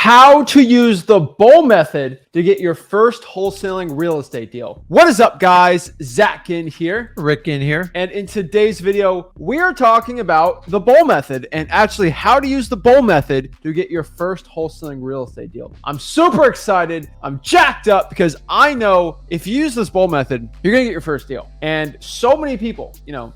how to use the bull method to get your first wholesaling real estate deal. What is up, guys? Zach in here. Rick in here. And in today's video, we are talking about the bull method and actually how to use the bull method to get your first wholesaling real estate deal. I'm super excited. I'm jacked up because I know if you use this bull method, you're going to get your first deal. And so many people,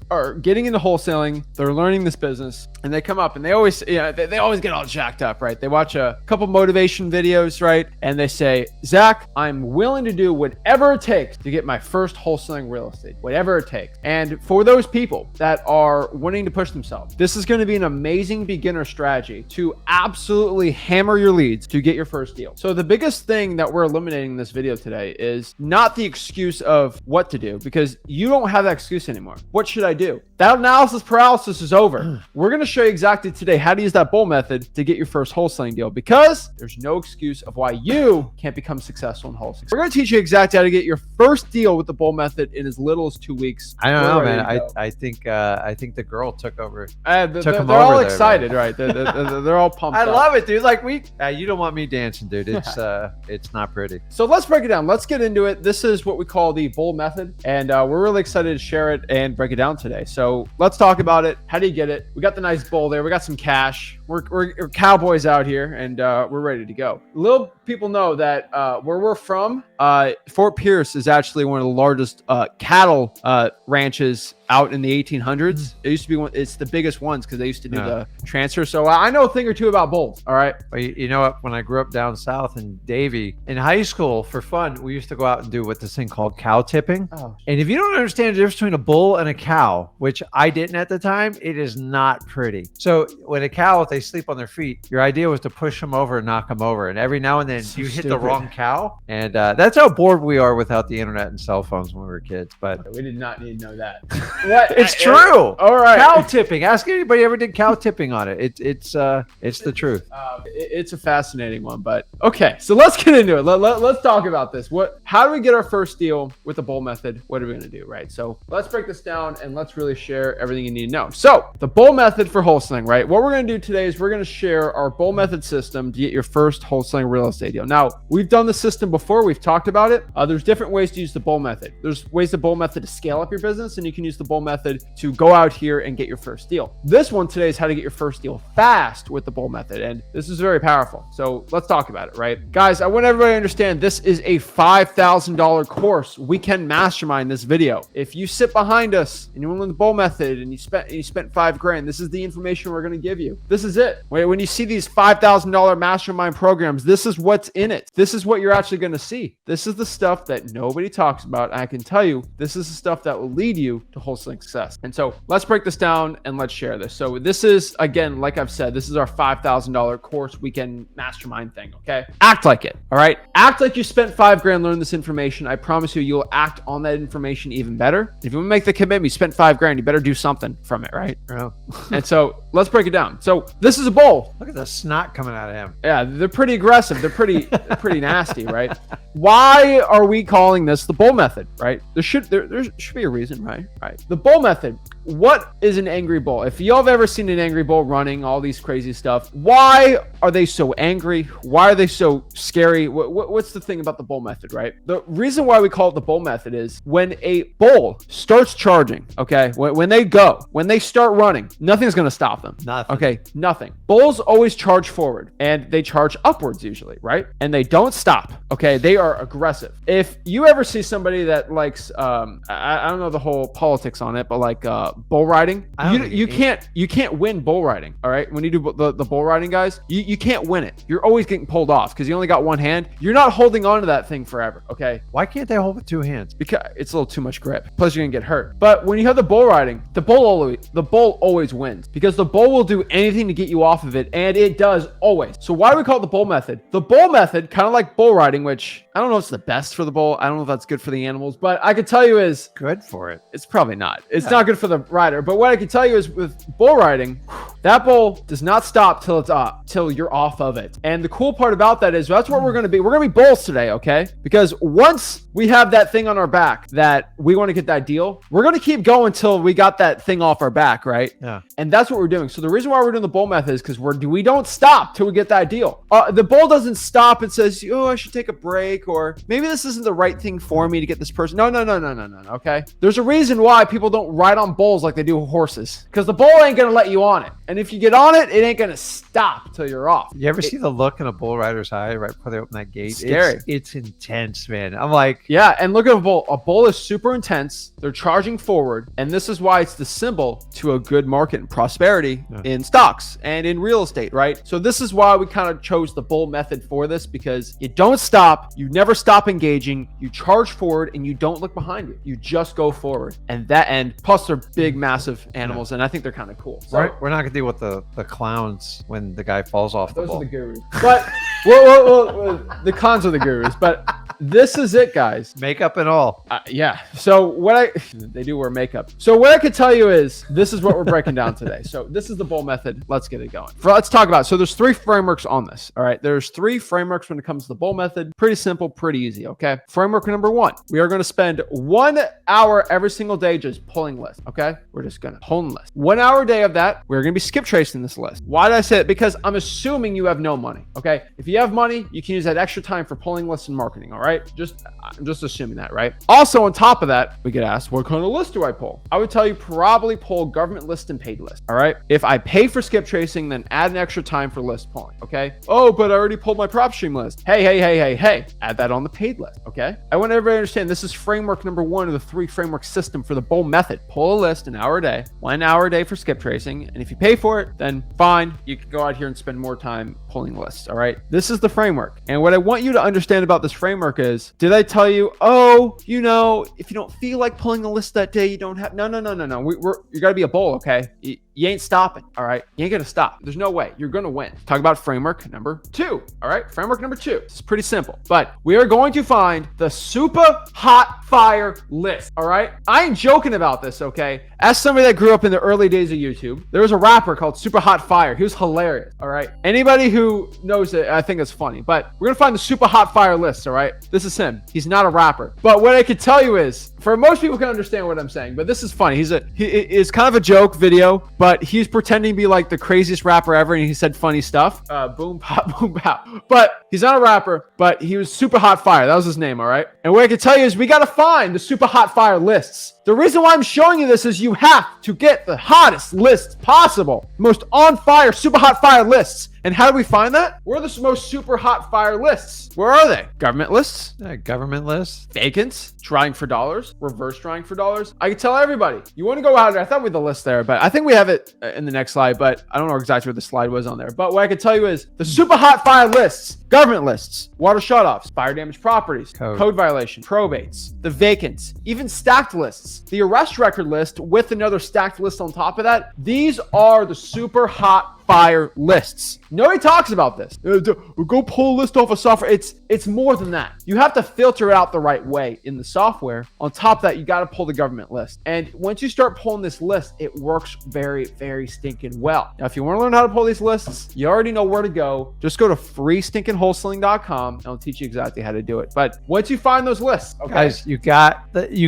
are getting into wholesaling. They're learning this business and they come up and they always, they always get all jacked up, right? They watch a couple motivation videos, right? And they say, Zach, I'm willing to do whatever it takes to get my first wholesaling real estate, whatever it takes. And for those people that are wanting to push themselves, this is going to be an amazing beginner strategy to absolutely hammer your leads to get your first deal. So the biggest thing that we're eliminating in this video today is not the excuse of what to do, because you don't have that excuse anymore. What should I do? That analysis paralysis is over. We're going to show you exactly today how to use that bull method to get your first wholesaling deal, because there's no excuse of why you can't become successcul in wholesaling. We're going to teach you exactly how to get your first deal with the bull method in as little as 2 weeks. I don't know, man. I think the girl took over. They're all excited, right? They're all pumped. I love it, dude. Like you don't want me dancing, dude. It's not pretty. So let's break it down. Let's get into it. This is what we call the bull method, and we're really excited to share it and break it down today. So let's talk about it. How do you get it? We got the nice bull there. We got some cash. We're cowboys out here, and we're ready to go. Little people know that where we're from, Fort Pierce is actually one of the largest cattle ranches out in the 1800s. It used to be it's the biggest ones because they used to do the transfer. So I know a thing or two about bulls. All right. Well, you know what? When I grew up down south in Davie, in high school for fun, we used to go out and do this thing called cow tipping. Oh. And if you don't understand the difference between a bull and a cow, which I didn't at the time, it is not pretty. So when a cow, if they sleep on their feet, your idea was to push them over and knock them over. And every now and then you hit the wrong cow. And that's how bored we are without the internet and cell phones when we were kids. But we did not need to know that. What? It's true. All right. Cow tipping. Ask anybody ever did cow tipping on it. It's the truth. It's a fascinating one, but okay. So let's get into it. Let's talk about this. How do we get our first deal with the bull method? What are we going to do, right? So let's break this down and let's really share everything you need to know. So the bull method for wholesaling, right? What we're going to do today is we're going to share our bull method system to get your first wholesaling real estate deal. Now, we've done the system before. We've talked about it. There's different ways to use the bull method. There's ways the bull method to scale up your business, and you can use the bull method to go out here and get your first deal. This one today is how to get your first deal fast with the bull method, and this is very powerful. So let's talk about it, right? Guys, I want everybody to understand this is a $5,000 course. We can mastermind this video. If you sit behind us and you want to learn the bull method and you spent $5,000, this is the information we're going to give you. This is it. When you see these $5,000 mastermind programs, this is what's in it. This is what you're actually going to see. This is the stuff that nobody talks about. I can tell you, this is the stuff that will lead you to wholesaling success. And so let's break this down and let's share this. So this is, again, like I've said, this is our $5,000 course weekend mastermind thing. Okay. Act like it. All right. Act like you spent $5,000, learn this information. I promise you'll act on that information even better. If you want to make the commitment, you spent $5,000, you better do something from it. Right. Oh. And so let's break it down. So this is a bull. Look at the snot coming out of him. Yeah. They're pretty aggressive. They're pretty nasty. Right. Why are we calling this the bull method? Right. There should be a reason. Right. The bull method. What is an angry bull? If y'all have ever seen an angry bull running all these crazy stuff, why are they so angry? Why are they so scary? What's the thing about the bull method, right? The reason why we call it the bull method is when a bull starts charging, okay, when they start running, nothing's going to stop them. Nothing. Okay, nothing. Bulls always charge forward and they charge upwards usually, right? And they don't stop, okay? They are aggressive. If you ever see somebody that likes, I don't know the whole politics on it, but like, bull riding, you can't win bull riding. All right, when you do the bull riding, guys, you can't win it. You're always getting pulled off because you only got one hand. You're not holding on to that thing forever. Okay, why can't they hold with two hands? Because it's a little too much grip, plus you're gonna get hurt. But when you have the bull riding, the bull always wins, because the bull will do anything to get you off of it, and it does always. So why do we call it the bull method? The bull method, kind of like bull riding, which I don't know if it's the best for the bull. I don't know if that's good for the animals, but I could tell you is good for it. It's probably not. It's not good for the rider. But what I can tell you is with bull riding, That bull does not stop till it's up, till you're off of it. And the cool part about that is that's what we're going to be. We're going to be bulls today, okay? Because once we have that thing on our back that we want to get that deal, we're going to keep going till we got that thing off our back, right? Yeah. And that's what we're doing. So the reason why we're doing the bull method is because we don't stop till we get that deal. The bull doesn't stop and says, oh, I should take a break, or maybe this isn't the right thing for me to get this person. No, okay? There's a reason why people don't ride on bulls like they do horses, because the bull ain't going to let you on it. And if you get on it, it ain't going to stop till you're off. You ever see the look in a bull rider's eye right before they open that gate? Scary. It's intense, man. I'm like, yeah, and look at a bull. A bull is super intense. They're charging forward, and this is why it's the symbol to a good market and prosperity in stocks and in real estate, right? So this is why we kind of chose the bull method for this, because you don't stop, you never stop engaging, you charge forward, and you don't look behind you. You just go forward. And plus they're big, massive animals, and I think they're kind of cool. So, we're not gonna deal with the clowns when the guy falls off the those bull. are the gurus. But well, the cons are the gurus, but this is it, guys. Makeup and all. Yeah. So they do wear makeup. So what I could tell you is this is what we're breaking down today. So this is the bull method. Let's get it going. Let's talk about it. So there's 3 frameworks on this. All right. There's 3 frameworks when it comes to the bull method. Pretty simple, pretty easy. Okay. Framework number 1. We are going to spend 1 hour every single day just pulling lists. Okay. We're just going to pull lists. 1 hour a day of that. We're going to be skip tracing this list. Why did I say it? Because I'm assuming you have no money. Okay. If you have money, you can use that extra time for pulling lists and marketing. All right. I'm just assuming that, right? Also, on top of that, we get asked, what kind of list do I pull? I would tell you probably pull government list and paid list. All right. If I pay for skip tracing, then add an extra time for list pulling. Okay. Oh, but I already pulled my prop stream list. Hey, add that on the paid list. Okay. I want everybody to understand this is framework number 1 of the 3 framework system for the bull method. Pull a list an hour a day, 1 hour a day for skip tracing. And if you pay for it, then fine. You can go out here and spend more time pulling lists. All right. This is the framework. And what I want you to understand about this framework is, did I tell you, oh, if you don't feel like pulling a list that day, you don't have, no. You got to be a bull. Okay. You ain't stopping. All right. You ain't going to stop. There's no way you're going to win. Talk about framework number 2. All right. Framework number 2. It's pretty simple, but we are going to find the super hot fire list. All right. I ain't joking about this. Okay. As somebody that grew up in the early days of YouTube, there was a rapper called Super Hot Fire. He was hilarious. All right. Anybody who knows it, I think it's funny, but we're going to find the super hot fire list. All right. This is him. He's not a rapper, but what I could tell you is, for most people can understand what I'm saying, but this is funny. It's kind of a joke video, but he's pretending to be like the craziest rapper ever, and he said funny stuff. Boom, pop, boom, pop. But he's not a rapper, but he was Super Hot Fire. That was his name, all right? And what I can tell you is we got to find the Super Hot Fire lists. The reason why I'm showing you this is you have to get the hottest lists possible. Most on fire, super hot fire lists. And how do we find that? Where are the most super hot fire lists? Where are they? Government lists? Government lists? Vacants? Drawing for dollars? Reverse drawing for dollars? I can tell everybody. You want to go out there. I thought we had the list there, but I think we have it in the next slide, but I don't know exactly where the slide was on there. But what I can tell you is the super hot fire lists, government lists, water shutoffs, fire damaged properties, code violation, probates, the vacants, even stacked lists, the arrest record list with another stacked list on top of that. These are the super hot fire lists. Nobody talks about this. Go pull a list off of software. It's more than that. You have to filter it out the right way in the software. On top of that, you got to pull the government list. And once you start pulling this list, it works very, very stinking well. Now, if you want to learn how to pull these lists, you already know where to go. Just go to freestinkinwholesaling.com and I'll teach you exactly how to do it. But once you find those lists, okay. Guys, you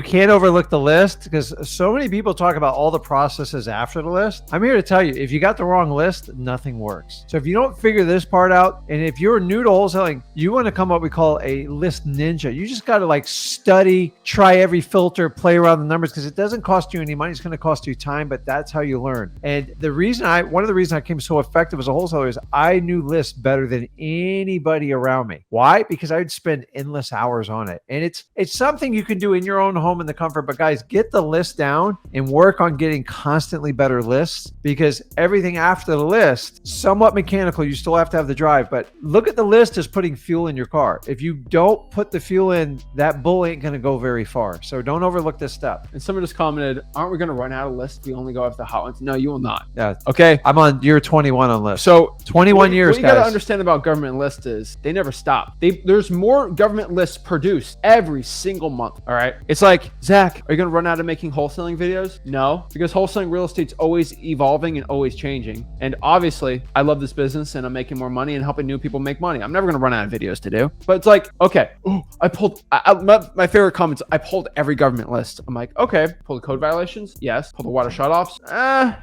can't overlook the list, because so many people talk about all the processes after the list. I'm here to tell you, if you got the wrong list, nothing works. So if you don't figure this part out, and if you're new to wholesaling, you want to come up, we call a list ninja. You just got to study, try every filter, play around the numbers, because it doesn't cost you any money. It's going to cost you time, but that's how you learn. And one of the reasons I became so effective as a wholesaler is I knew lists better than anybody around me. Why? Because I would spend endless hours on it. And it's something you can do in your own home in the comfort, but guys, get the list down and work on getting constantly better lists, because everything after the list, somewhat mechanical. You still have to have the drive, but look at the list as putting fuel in your car. If you don't put the fuel in, that bull ain't going to go very far. So don't overlook this step. And someone just commented, aren't we going to run out of lists if we only go after the hot ones? No, you will not. Yeah. Okay. I'm on year 21 on list. So 21 years, what you guys. got to understand about government lists is they never stop. There's more government lists produced every single month. All right. It's like, Zach, are you going to run out of making wholesaling videos? No, because wholesaling real estate's always evolving and always changing. And obviously I love this business and I'm making more money and helping new people make money. I'm never going to run out of videos to do, but it's like, okay, my favorite comments, I pulled every government list. I'm like, okay, pull the code violations. Yes. Pull the water shutoffs.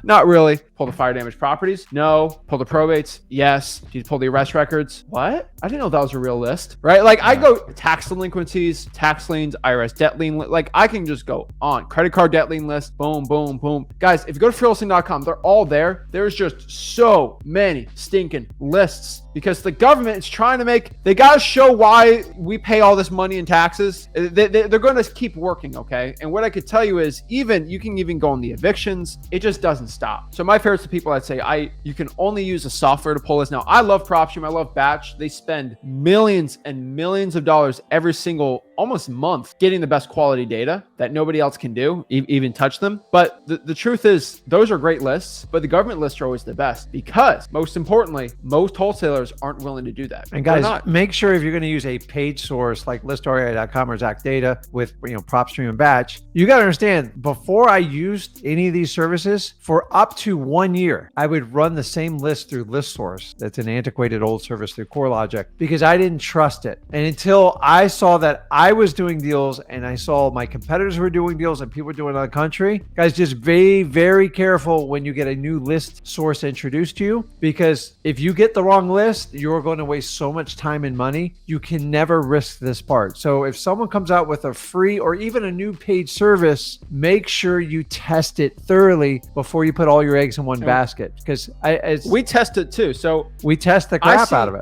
Not really. Pull the fire damage properties. No. Pull the probates. Yes. Did you pull the arrest records? What? I didn't know that was a real list, right? Like I go tax delinquencies, tax liens, IRS debt lien. Like I can just go on credit card debt lien list. Boom, boom, boom. Guys, if you go to freehousing.com, they're all there. There's just so many stinking lists because the government is trying to they got to show why we pay all this money in taxes. They're going to keep working. Okay. And what I could tell you is you can even go on the evictions. It just doesn't stop. So my favorite people, I'd say you can only use a software to pull this. Now I love PropStream. I love Batch. They spend millions and millions of dollars every single almost month getting the best quality data that nobody else can do, even touch them. But the truth is those are great lists, but the government lists are always the best because most importantly, most wholesalers aren't willing to do that. And guys, make sure if you're going to use a paid source like listREI.com or Zach Data with PropStream and Batch, you got to understand before I used any of these services for up to 1 year, I would run the same list through ListSource. That's an antiquated old service through CoreLogic because I didn't trust it. And until I saw that I was doing deals and I saw my competitors were doing deals and people were doing it in the country, guys, just be very careful when you get a new list source introduced to you, because if you get the wrong list, you're going to waste so much time and money. You can never risk this part. So if someone comes out with a free or even a new paid service, make sure you test it thoroughly before you put all your eggs in one basket, because we test it too. So we test the crap out of it.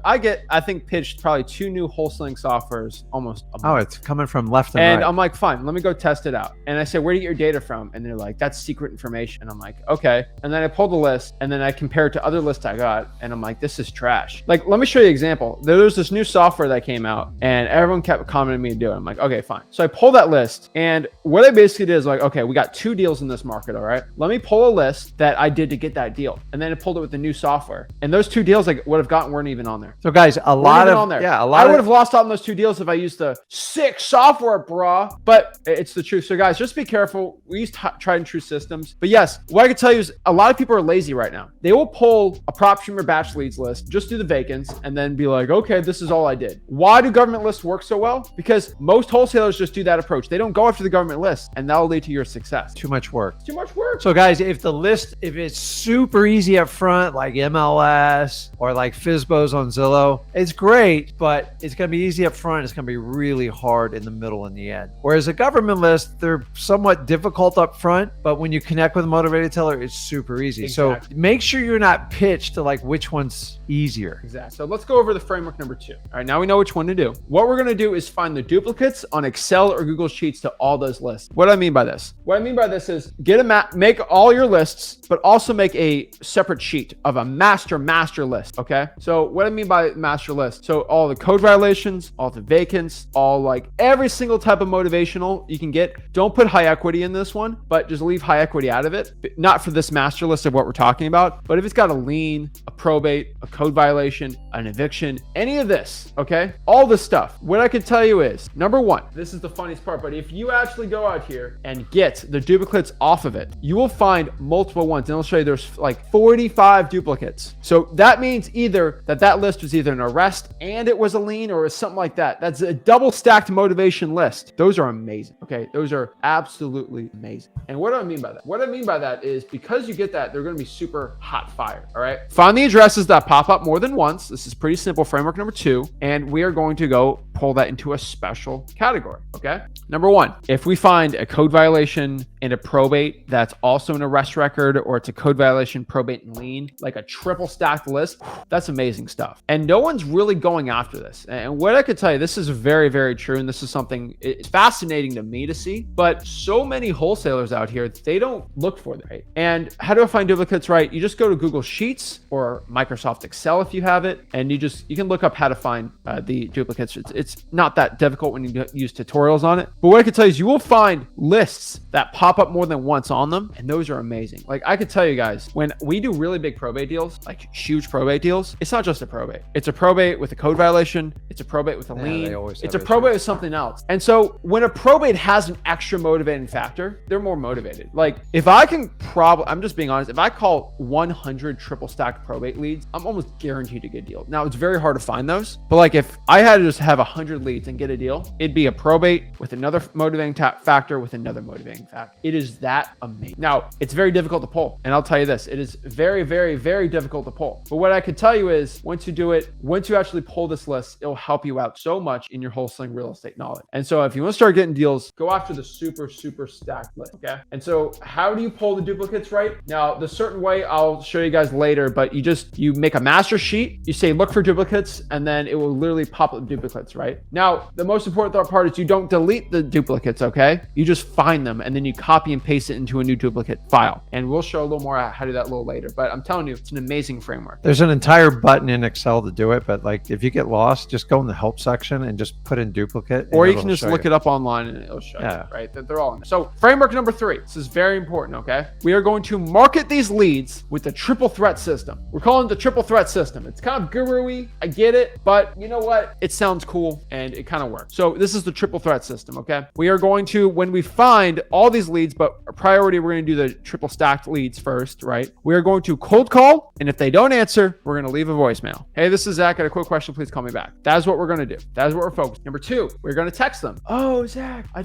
I think pitched probably 2 new wholesaling softwares almost a month. Oh, it's coming from left and and right. I'm like, fine, let me go test it out. And I say, where do you get your data from? And they're like, that's secret information. And I'm like, okay. And then I pull the list and then I compare it to other lists I got. And I'm like, this is trash. Like, let me show you an example. There's this new software that came out and everyone kept commenting me to do it. I'm like, okay, fine. So I pull that list and what I basically did is like, okay, we got 2 deals in this market. All right. Let me pull a list that I did to get that deal. And then I pulled it with the new software. And those 2 deals I would have gotten weren't even on there. So guys, I would have lost out on those 2 deals if I used the sick software, brah. But it's the truth. So guys, just be careful. We use tried and true systems. But yes, what I can tell you is a lot of people are lazy right now. They will pull a PropStream or Batch leads list, just do the vacants, and then be like, okay, this is all I did. Why do government lists work so well? Because most wholesalers just do that approach. They don't go after the government list, and that'll lead to your success. Too much work. Too much work. So guys, if it's super easy up front, like MLS or like FSBOs on Zillow, it's great, but it's going to be easy up front. It's going to be really hard in the middle and the end. Whereas a government list, they're somewhat difficult up front, but when you connect with a motivated teller, it's super easy. Exactly. So make sure you're not pitched to like which one's easier. Exactly. So let's go over the framework number 2. All right, now we know which one to do. What we're going to do is find the duplicates on Excel or Google Sheets to all those lists. What do I mean by this? What I mean by this is get a map, make all your lists, but also make a separate sheet of a master list. Okay. So what I mean by master list, so all the code violations, all the vacants, all like every single type of motivational you can get. Don't put high equity in this one, but just leave high equity out of it. Not for this master list of what we're talking about, but if it's got a lien, a probate, a code violation, an eviction, any of this, okay? All this stuff. What I can tell you is, number 1, this is the funniest part, but if you actually go out here and get the duplicates off of it, you will find multiple ones. And I'll show you there's like 45 duplicates. So that means either that list was either an arrest and it was a lien or something like that. That's a double stacked motivation list. Those are amazing. Okay. Those are absolutely amazing. And what do I mean by that? What I mean by that is because you get that, they're going to be super hot fire. All right. Find the addresses that pop up more than once. This is pretty simple. Framework number 2. And we are going to go pull that into a special category. Okay. Number one, if we find a code violation and a probate that's also an arrest record, or it's a code violation, probate, and lien, like a triple stacked list, that's amazing stuff. And no one's really going after this. And what I could tell you, this is very, very true. And this is something, it's fascinating to me to see, but so many wholesalers out here, they don't look for that. Right? And how do I find duplicates, right? You just go to Google Sheets or Microsoft Excel if you have it, and you can look up how to find the duplicates. It's not that difficult when you use tutorials on it. But what I can tell you is you will find lists that pop up more than once on them, and those are amazing. Like I could tell you guys, when we do really big probate deals, like huge probate deals, it's not just a probate. It's a probate with a code violation. It's a probate with a lien. It's a probate with something else. And so when a probate has an extra motivating factor, they're more motivated. Like if I can I'm just being honest, if I call 100 triple stacked probate leads, I'm almost guaranteed to get a deal. Now it's very hard to find those, but like if I had to just have 100 leads and get a deal, it'd be a probate with another motivating factor with another motivating factor. It is that amazing. Now it's very difficult to pull. And I'll tell you this, it is very, very, very difficult to pull. But what I could tell you is once you do it, once you actually pull this list, it'll help you out so much in your wholesaling real estate knowledge. And so if you want to start getting deals, go after the super, super stacked list. Okay. And so how do you pull the duplicates, right? Now, the certain way I'll show you guys later, but you make a master sheet, you say, look for duplicates, and then it will literally pop up duplicates, right? Now, the most important part is you don't delete the duplicates, okay? You just find them and then you copy and paste it into a new duplicate file. And we'll show a little more how to do that a little later, but I'm telling you, it's an amazing framework. There's an entire button in Excel to do it, but like if you get lost, just go in the help section and just put in duplicate. Or you can just look it up online and it'll show you, right? They're all in there. So framework number 3, this is very important, okay? We are going to market these leads with the triple threat system. We're calling it the triple threat system. It's kind of guru-y, I get it, but you know what? It sounds cool and it kind of works. So this is the triple threat system, okay? We are going to, when we find all these leads, but a priority, we're going to do the triple stacked leads first, right? We are going to cold call, and if they don't answer, we're going to leave a voicemail. Hey, this is Zach. I got a quick question. Please call me back. That is what we're going to do. That is what we're focused. Number 2, we're going to text them. Oh, Zach, I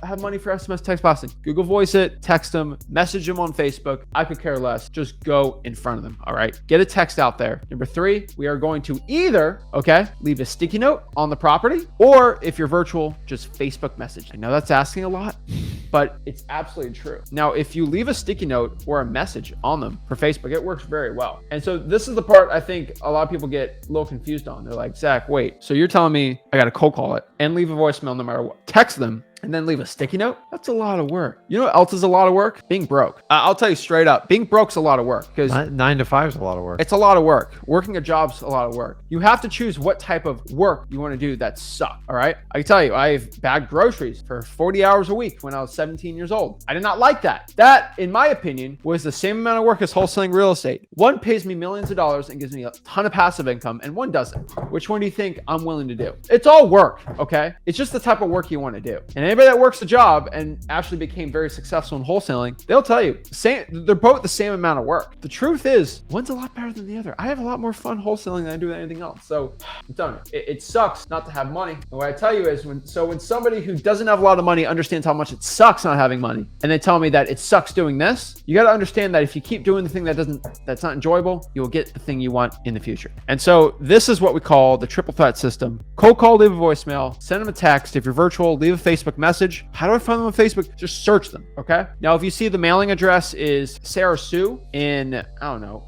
have money for SMS text blasting. Google Voice it, text them, message them on Facebook. I could care less. Just go in front of them. All right. Get a text out there. Number 3, we are going to either, leave a sticky note on the property, or if you're virtual, just Facebook message. I know that's asking a lot, but it's absolutely true. Now, if you leave a sticky note or a message on them for Facebook, it works very well. And so this is the part I think a lot of people get a little confused on. They're like, Zach, wait, so you're telling me I got to cold call it and leave a voicemail no matter what? Text them and then leave a sticky note? That's a lot of work. You know what else is a lot of work? Being broke. I'll tell you straight up, being broke's a lot of work because 9 to 5 is a lot of work. It's a lot of work. Working a job's a lot of work. You have to choose what type of work you want to do that sucks. All right. I can tell you, I've bagged groceries for 40 hours a week when I was 17 years old. I did not like that. That, in my opinion, was the same amount of work as wholesaling real estate. One pays me millions of dollars and gives me a ton of passive income, and one doesn't. Which one do you think I'm willing to do? It's all work. Okay. It's just the type of work you want to do. And anybody that works a job and actually became very successful in wholesaling, they'll tell you they're both the same amount of work. The truth is, one's a lot better than the other. I have a lot more fun wholesaling than I do with anything else. So I'm telling you, it sucks not to have money. And what I tell you is when somebody who doesn't have a lot of money understands how much it sucks not having money, and they tell me that it sucks doing this, you got to understand that if you keep doing the thing that's not enjoyable, you will get the thing you want in the future. And so this is what we call the triple threat system. Cold call, leave a voicemail, send them a text. If you're virtual, leave a Facebook message. How do I find them on Facebook? Just search them. Okay. Now, if you see the mailing address is Sarah Sue in,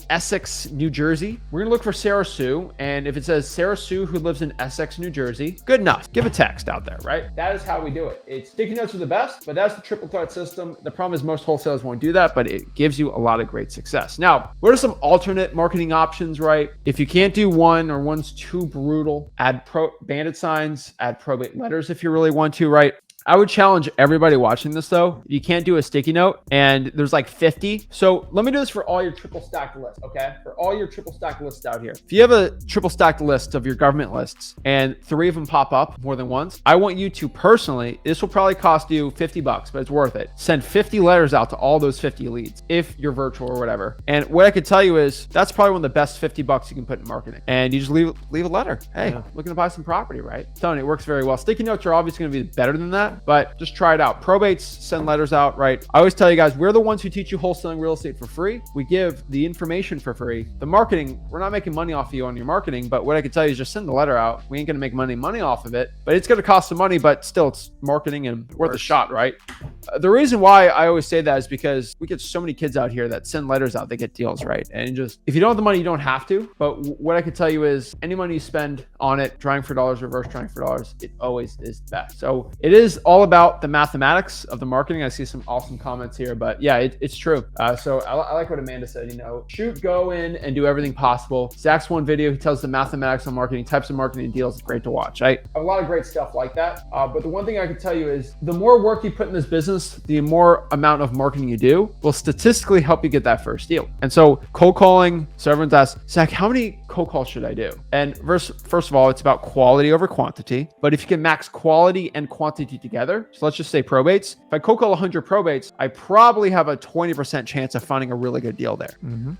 Essex, New Jersey, we're going to look for Sarah Sue. And if it says Sarah Sue who lives in Essex, New Jersey, good enough. Give a text out there, right? That is how we do it. It's sticky notes are the best, but that's the triple threat system. The problem is most wholesalers won't do that, but it gives you a lot of great success. Now, what are some alternate marketing options, right? If you can't do one or one's too brutal, add bandit signs, add probate letters if you really want to, right? I would challenge everybody watching this though. You can't do a sticky note and there's like 50. So let me do this for all your triple stacked lists, okay? For all your triple stacked lists out here. If you have a triple stacked list of your government lists and 3 of them pop up more than once, I want you to personally, this will probably cost you $50, but it's worth it. Send 50 letters out to all those 50 leads if you're virtual or whatever. And what I could tell you is that's probably one of the best $50 you can put in marketing. And you just leave a letter. Hey, looking to buy some property, right? I'm telling you, it works very well. Sticky notes are obviously going to be better than that. but just try it out. Probates, send letters out, right? I always tell you guys, we're the ones who teach you wholesaling real estate for free. We give the information for free. The marketing, we're not making money off of you on your marketing, but what I can tell you is just send the letter out. We ain't going to make money off of it, but it's going to cost some money, but still it's marketing and worth a shot, right? The reason why I always say that is because we get so many kids out here that send letters out, they get deals, right? And just, if you don't have the money, you don't have to. But what I can tell you is any money you spend on it, trying for dollars, reverse trying for dollars, it always is best. So it is all about the mathematics of the marketing. I see some awesome comments here, but yeah, it's true. So I like what Amanda said, shoot, go in and do everything possible. Zach's one video, he tells the mathematics on marketing, types of marketing deals. It's great to watch. I have a lot of great stuff like that. But the one thing I can tell you is the more work you put in this business, the more amount of marketing you do will statistically help you get that first deal. And so cold calling, so everyone's asked, Zach, how many cold calls should I do? And first of all, it's about quality over quantity. But if you can max quality and quantity together, so let's just say probates. If I cold call 100 probates, I probably have a 20% chance of finding a really good deal there.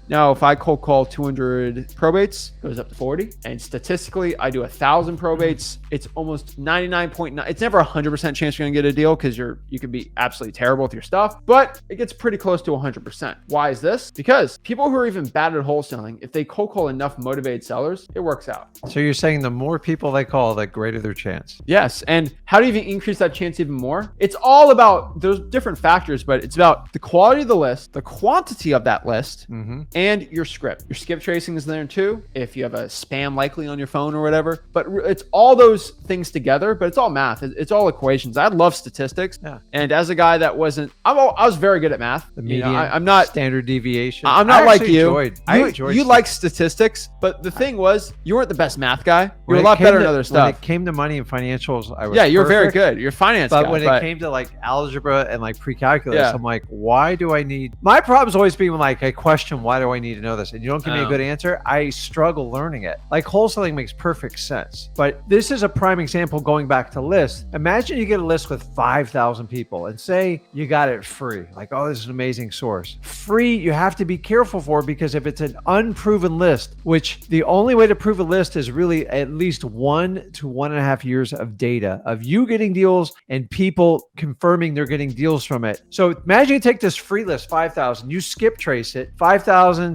Now, if I cold call 200 probates, it goes up to 40. And statistically, I do 1,000 probates. It's almost 99.9. It's never 100% chance you're gonna get a deal because you can be absolutely terrible with your stuff, but it gets pretty close to 100%. Why is this? Because people who are even bad at wholesaling, if they cold call enough motivated sellers, it works out. So you're saying the more people they call, the greater their chance. Yes. And how do you even increase that chance even more? It's all about, there's different factors, but it's about the quality of the list, the quantity of that list, and your script. Your skip tracing is there too, if you have a spam likely on your phone or whatever. But it's all those things together, but it's all math. It's all equations. I love statistics. Yeah. And as a guy that I was very good at math. The median, I'm not standard deviation. I'm not like you. I enjoyed you like statistics, but the thing was, you weren't the best math guy. You were a lot better at other stuff. When it came to money and financials, I was you're very perfect. good. You're a finance guy. But when it came to like algebra and like pre-calculus, I'm like, why do I need? My problem's always been like a question, why do I need to know this? And you don't give me a good answer, I struggle learning it. Like wholesaling makes perfect sense. But this is a prime example going back to lists. Imagine you get a list with 5,000 people and say you got it free. Like, oh, this is an amazing source. Free, you have to be careful for, because if it's an unproven list, which the only way to prove a list is really at least 1 to 1.5 years of data of you getting deals and people confirming they're getting deals from it. So imagine you take this free list, 5,000, you skip trace it, 5,000,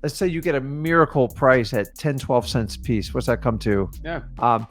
let's say you get a miracle price at 10, 12 cents a piece. What's that come to? Yeah.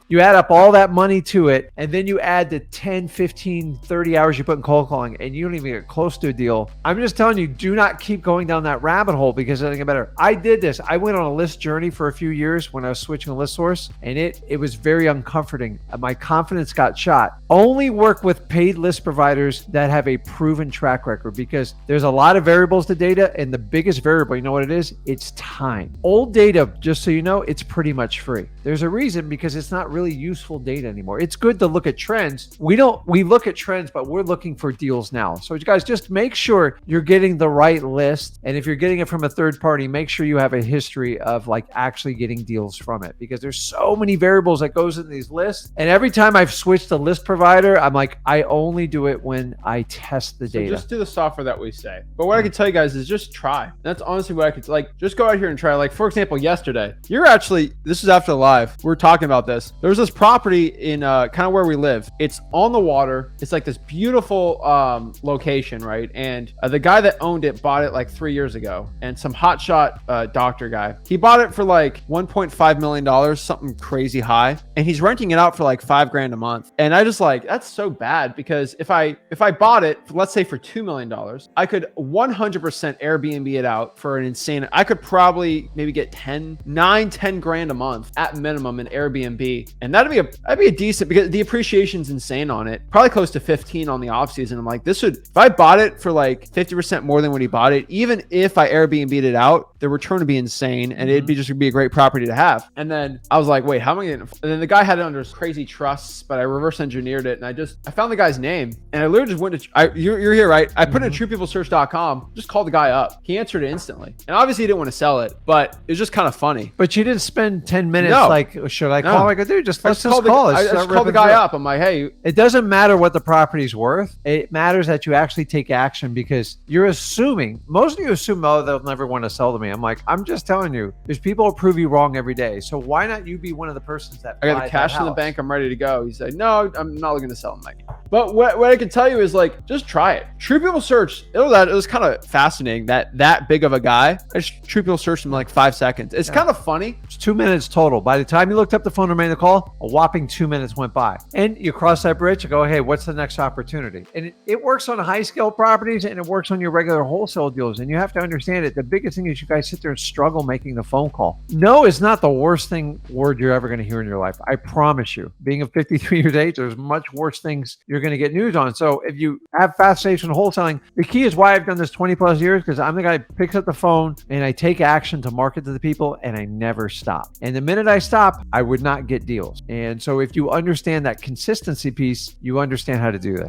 You add up all that money to it, and then you add the 10, 15, 30 hours you put in cold calling, and you don't even get close to a deal. I'm just telling you, do not keep going down that rabbit hole, because it'll get better. I did this. I went on a list journey for a few years when I was switching a list source, and it was very uncomforting. My confidence got shot. Only work with paid list providers that have a proven track record, because there's a lot of variables to data, and the biggest variable, you know what it is? It's time. Old data, just so you know, it's pretty much free. There's a reason, because it's not really useful data anymore. It's good to look at trends. We look at trends, but we're looking for deals now. So you guys, just make sure you're getting the right list. And if you're getting it from a third party, make sure you have a history of like actually getting deals from it, because there's so many variables that goes in these lists. And every time I've switched a list provider, I'm like, I only do it when I test the data. Just do the software that we say. But what I can tell you guys is just try. That's honestly what I could like. Just go out here and try. Like, for example, yesterday, this is after the live, we were talking about this. There was this property in kind of where we live. It's on the water. It's like this beautiful location, right? And the guy that owned it bought it like 3 years ago. And some hotshot doctor guy, he bought it for like $1.5 million, something crazy high. And he's renting it out for like $5,000 a month. And I just like, that's so bad, because if I bought it, let's say for $2 million, I could 100% Airbnb it out for an insane, I could probably maybe get 10 grand a month at minimum in Airbnb. And that'd be a decent, because the appreciation's insane on it, probably close to 15 on the off season. I'm like, if I bought it for like 50% more than when he bought it, even if I Airbnb'd it out, the return would be insane, and it'd be a great property to have. And then I was like, wait, how am I getting? And then the guy had it under crazy trusts, but I reverse engineered it, and I found the guy's name, and I literally just went to, you're here, right? I put in truepeoplesearch.com, just called the guy up. He answered it instantly, and obviously he didn't want to sell it, but it was just kind of funny. But you didn't spend 10 minutes like, should I call? I go, dude, let's just call. I just called the guy up. I'm like, hey. It doesn't matter what the property's worth. It matters that you actually take action, because you're assuming, most of you assume, oh, they'll never want to sell to me. I'm like, I'm just telling you, there's people who prove you wrong every day. So why not you be one of the persons that I got the cash in the bank, I'm ready to go. He said, no, I'm not looking to sell. I'm like, But what I can tell you is like, just try it. True People Search, it was kind of fascinating that big of a guy. True People Search in like 5 seconds. It's kind of funny. It's 2 minutes total. By the time you looked up the phone and made the call, a whopping 2 minutes went by. And you cross that bridge, you go, hey, what's the next opportunity? And it works on high scale properties and it works on your regular wholesale deals. And you have to understand it. The biggest thing is you guys sit there and struggle making the phone call. No is not the worst word you're ever going to hear in your life. I promise you. Being a 53 years age, there's much worse things you're going to get news on. So if you have fascination wholesaling, the key is why I've done this 20 plus years, because I'm the guy who picks up the phone and I take action to market to the people and I never stop. And the minute I stop, I would not get deals. And so if you understand that consistency piece, you understand how to do this.